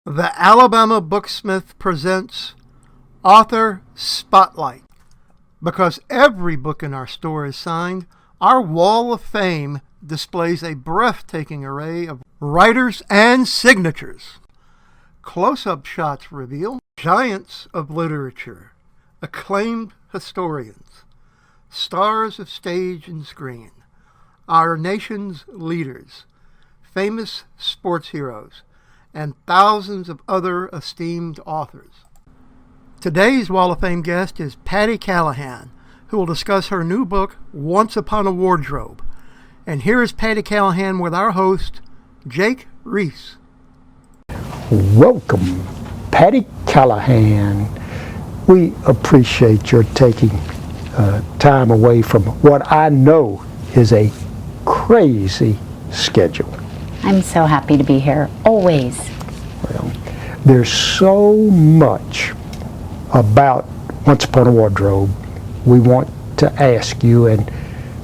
The Alabama Booksmith presents Author Spotlight. Because every book in our store is signed, our wall of fame displays a breathtaking array of writers and signatures. Close-up shots reveal giants of literature, acclaimed historians, stars of stage and screen, our nation's leaders, famous sports heroes, and thousands of other esteemed authors. Today's Wall of Fame guest is Patti Callahan, who will discuss her new book, Once Upon a Wardrobe. And here is Patti Callahan with our host, Jake Reese. Welcome, Patti Callahan. We appreciate your taking time away from what I know is a crazy schedule. I'm so happy to be here, always. Well, there's so much about Once Upon a Wardrobe we want to ask you, and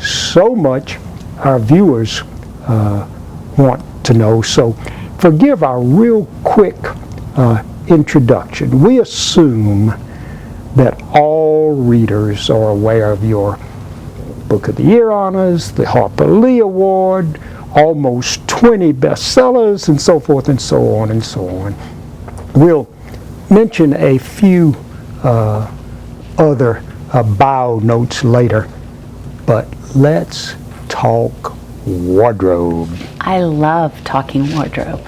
so much our viewers want to know. So forgive our real quick introduction. We assume that all readers are aware of your Book of the Year honors, the Harper Lee Award, almost 20 bestsellers, and so forth and so on and so on. We'll mention a few other bio notes later, but let's talk wardrobe. I love talking wardrobe.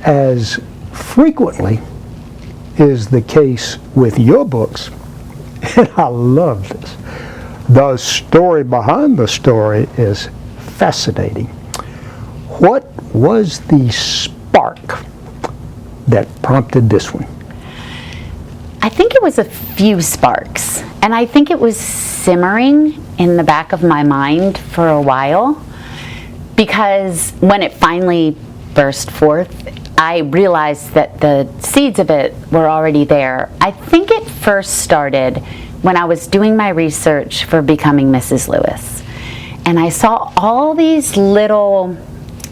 As frequently is the case with your books, and I love this, the story behind the story is fascinating. What was the spark that prompted this one? I think it was a few sparks, and I think it was simmering in the back of my mind for a while, because when it finally burst forth, I realized that the seeds of it were already there. I think it first started when I was doing my research for Becoming Mrs. Lewis, and I saw all these little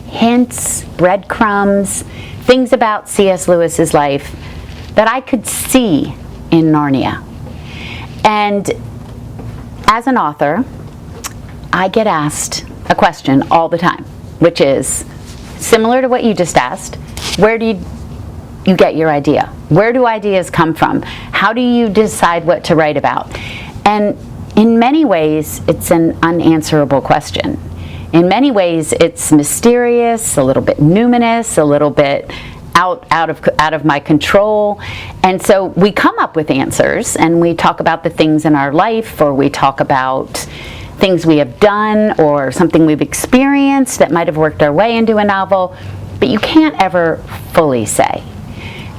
hints, breadcrumbs, things about C.S. Lewis's life that I could see in Narnia. And as an author, I get asked a question all the time, which is similar to what you just asked. Where do you get your idea? Where do ideas come from? How do you decide what to write about? And in many ways, it's an unanswerable question. In many ways, it's mysterious, a little bit numinous, a little bit out of my control. And so we come up with answers, and we talk about the things in our life, or we talk about things we have done, or something we've experienced that might have worked our way into a novel, but you can't ever fully say.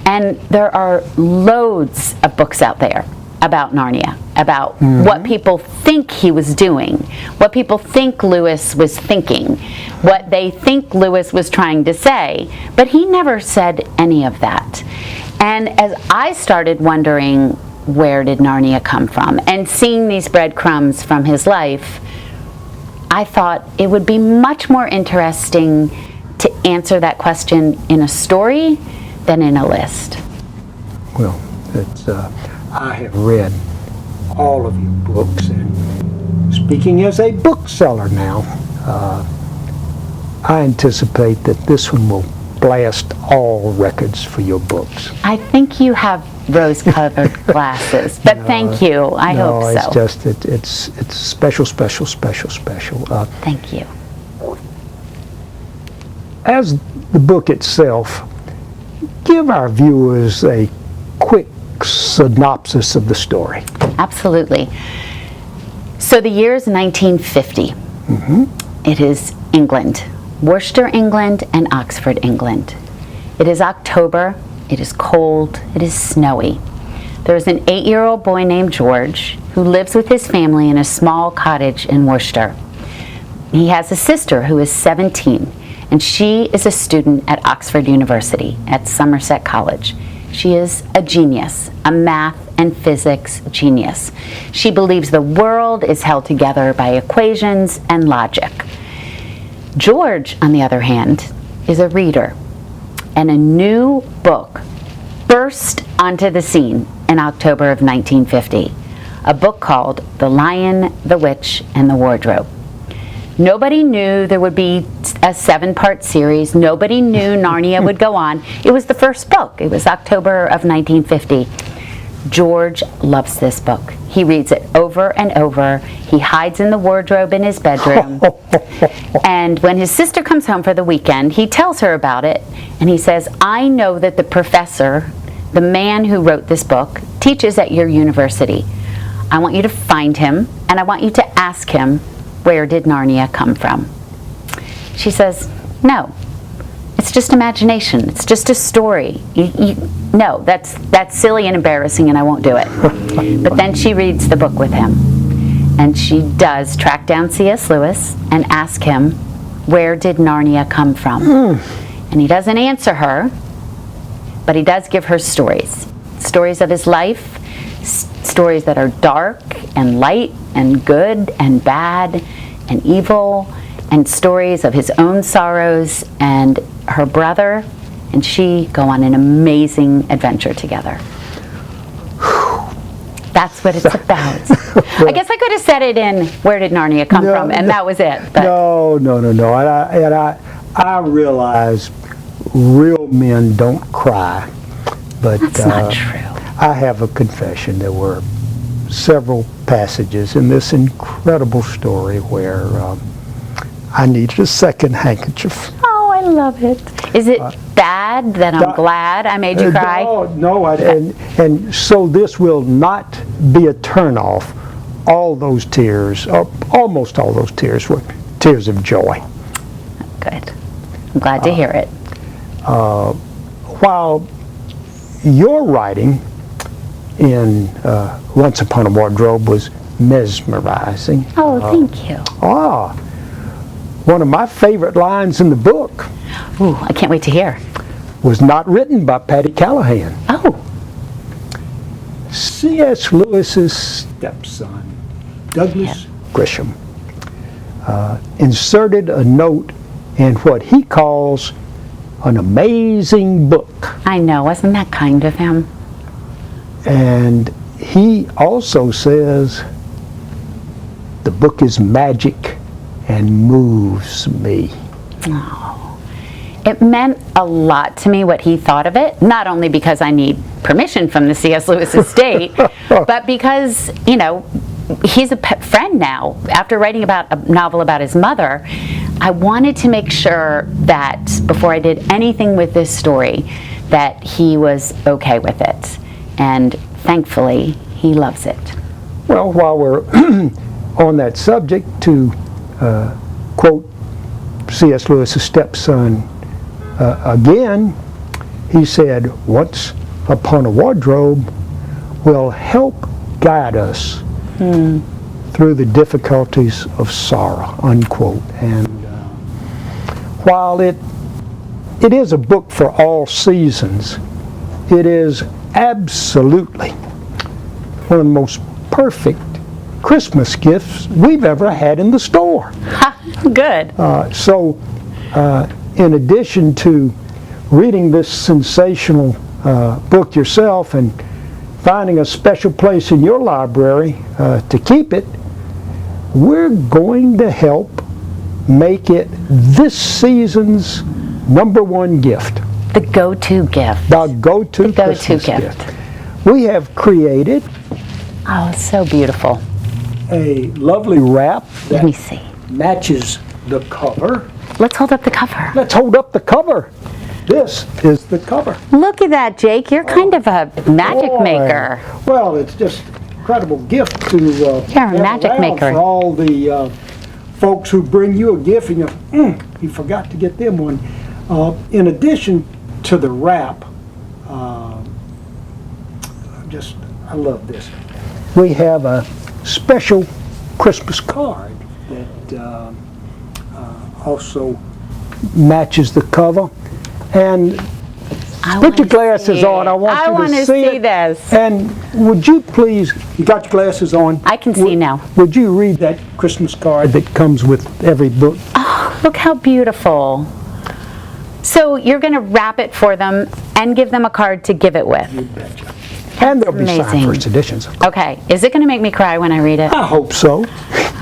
And there are loads of books out there about Narnia, about what people think he was doing, what people think Lewis was thinking, what they think Lewis was trying to say, but he never said any of that. And as I started wondering, where did Narnia come from, and seeing these breadcrumbs from his life, I thought it would be much more interesting to answer that question in a story than in a list. Well, it's I have read all of your books, and speaking as a bookseller now, I anticipate that this one will blast all records for your books. I think you have rose-colored glasses, but thank you. I hope so. No, it's just it's special. Thank you. As the book itself, give our viewers a quick synopsis of the story. Absolutely. So the year is 1950. It is England, Worcester, England, and Oxford, England. It is October. It is cold. It is snowy. There is an 8-year-old boy named George who lives with his family in a small cottage in Worcester. He has a sister who is 17, and she is a student at Oxford University at Somerset College. She is a genius, a math and physics genius. She believes the world is held together by equations and logic. George, on the other hand, is a reader, and a new book burst onto the scene in October of 1950. A book called The Lion, the Witch, and the Wardrobe. Nobody knew there would be a 7-part series. Nobody knew Narnia would go on. It was the first book. It was October of 1950. George loves this book. He reads it over and over. He hides in the wardrobe in his bedroom. And when his sister comes home for the weekend, he tells her about it. And he says, I know that the professor, the man who wrote this book, teaches at your university. I want you to find him, and I want you to ask him, where did Narnia come from? She says, no, it's just imagination. It's just a story. No, that's silly and embarrassing, and I won't do it. But then she reads the book with him, and she does track down C.S. Lewis and ask him, where did Narnia come from? And he doesn't answer her, but he does give her stories. Stories of his life, stories that are dark and light and good and bad and evil, and stories of his own sorrows, and her brother and she go on an amazing adventure together. That's what it's about. I guess I could have said it in Where Did Narnia Come From, and that was it. But. No. I realize real men don't cry, but that's not true. I have a confession. There were several passages in this incredible story where I needed a second handkerchief. Oh, I love it. Is it bad that I'm glad I made you cry? No, and so this will not be a turnoff. All those tears, almost all those tears, were tears of joy. Good. I'm glad to hear it. While your writing in Once Upon a Wardrobe was mesmerizing. Oh, thank you. One of my favorite lines in the book. Ooh, I can't wait to hear. Was not written by Patti Callahan. Oh. C.S. Lewis's stepson, Douglas Grisham, inserted a note in what he calls an amazing book. I know, wasn't that kind of him? And he also says, the book is magic and moves me. Oh. It meant a lot to me what he thought of it, not only because I need permission from the C.S. Lewis estate, but because, he's a friend now. After writing about a novel about his mother, I wanted to make sure that before I did anything with this story, that he was okay with it. And thankfully, he loves it. Well, while we're on that subject, to quote C.S. Lewis's stepson again, he said, Once Upon a Wardrobe will help guide us through the difficulties of sorrow, unquote. And while it is a book for all seasons, it is absolutely one of the most perfect Christmas gifts we've ever had in the store. Good. So, in addition to reading this sensational book yourself and finding a special place in your library to keep it, we're going to help make it this season's #1 gift. The go-to gift. The go-to Christmas gift. We have created so beautiful. a lovely wrap that Let me see. matches the cover. Let's hold up the cover. Let's hold up the cover. This is the cover. Look at that, Jake. You're kind of a magic maker. Well, it's just an incredible gift to You're a magic around maker. for all the folks who bring you a gift and you forgot to get them one. In addition to the wrap, I love this. We have a special Christmas card that also matches the cover. And put your glasses on. I want you to see it. This. And would you please, you got your glasses on? I can see now. Would you read that Christmas card that comes with every book? Oh, look how beautiful. So you're going to wrap it for them and give them a card to give it with. You betcha. And there'll be signed amazing. first editions. Okay. Is it going to make me cry when I read it? I hope so.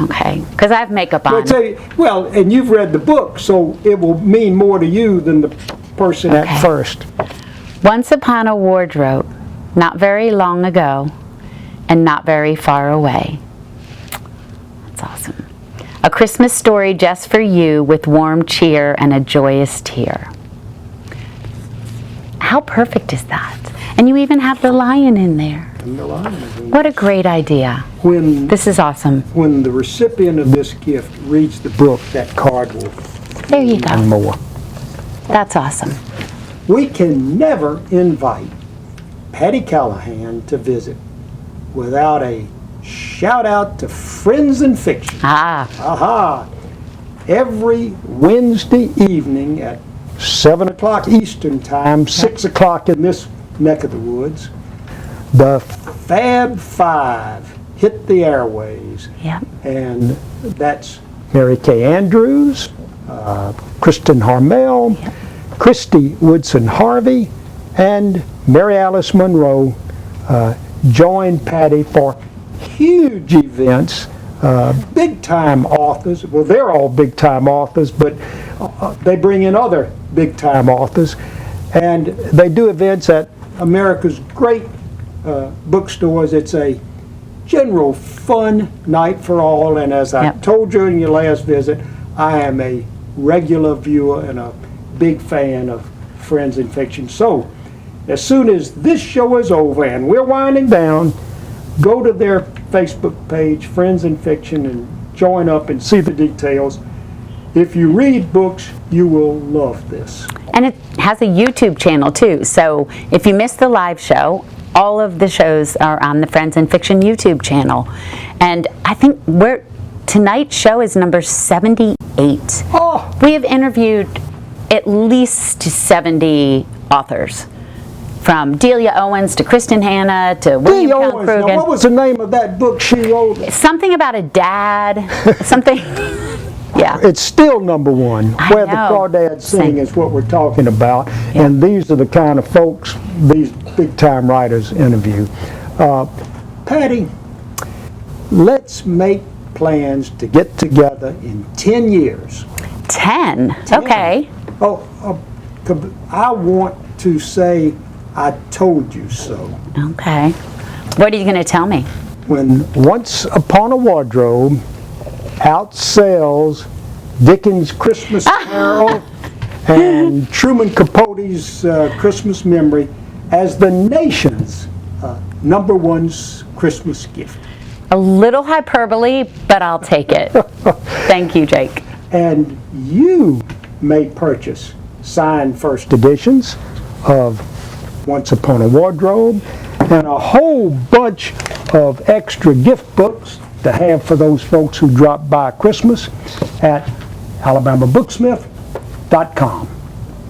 Okay. Because I have makeup I'll on. tell you, well, and you've read the book, so it will mean more to you than the person Okay. at first. Once upon a wardrobe, not very long ago, and not very far away. That's awesome. A Christmas story just for you with warm cheer and a joyous tear. How perfect is that? And you even have the lion in there. What a great idea. When This is awesome. when the recipient of this gift reads the book, that card will There you and go. more. That's awesome. We can never invite Patti Callahan to visit without a shout out to Friends in Fiction. Ah, Aha! Every Wednesday evening at 7 o'clock Eastern Time, 6 o'clock in this neck of the woods, the Fab Five hit the airways. yeah. And that's Mary Kay Andrews, Kristen Harmel, Christy Woodson Harvey, and Mary Alice Monroe join Patti for huge events. Big time authors. Well, they're all big time authors, but they bring in other big time authors, and they do events at America's great bookstores. It's a general fun night for all, and as I Yep. told you in your last visit, I am a regular viewer and a big fan of Friends in Fiction. So, as soon as this show is over and we're winding down, go to their Facebook page, Friends in Fiction, and join up and see the details. If you read books, you will love this. And it has a YouTube channel too. So if you missed the live show, all of the shows are on the Friends in Fiction YouTube channel. And I think tonight's show is number 78. Oh, We have interviewed at least 70 authors. From Delia Owens to Kristen Hanna to William Dee Count Owens, now, what Crugen. was the name of that book she wrote? Something about a dad, something, yeah. It's still number one. I Where the know. Crawdads Sing Sing. is what we're talking about. Yeah. And these are the kind of folks these big-time writers interview. Patti, let's make plans to get together in 10 years. 10, okay. Oh, I want to say I told you so. Okay. What are you going to tell me? When Once Upon a Wardrobe outsells Dickens' Christmas Carol and Truman Capote's Christmas Memory as the nation's #1 Christmas gift. A little hyperbole, but I'll take it. Thank you, Jake. And you may purchase signed first editions of Once Upon a Wardrobe and a whole bunch of extra gift books to have for those folks who drop by Christmas at alabamabooksmith.com.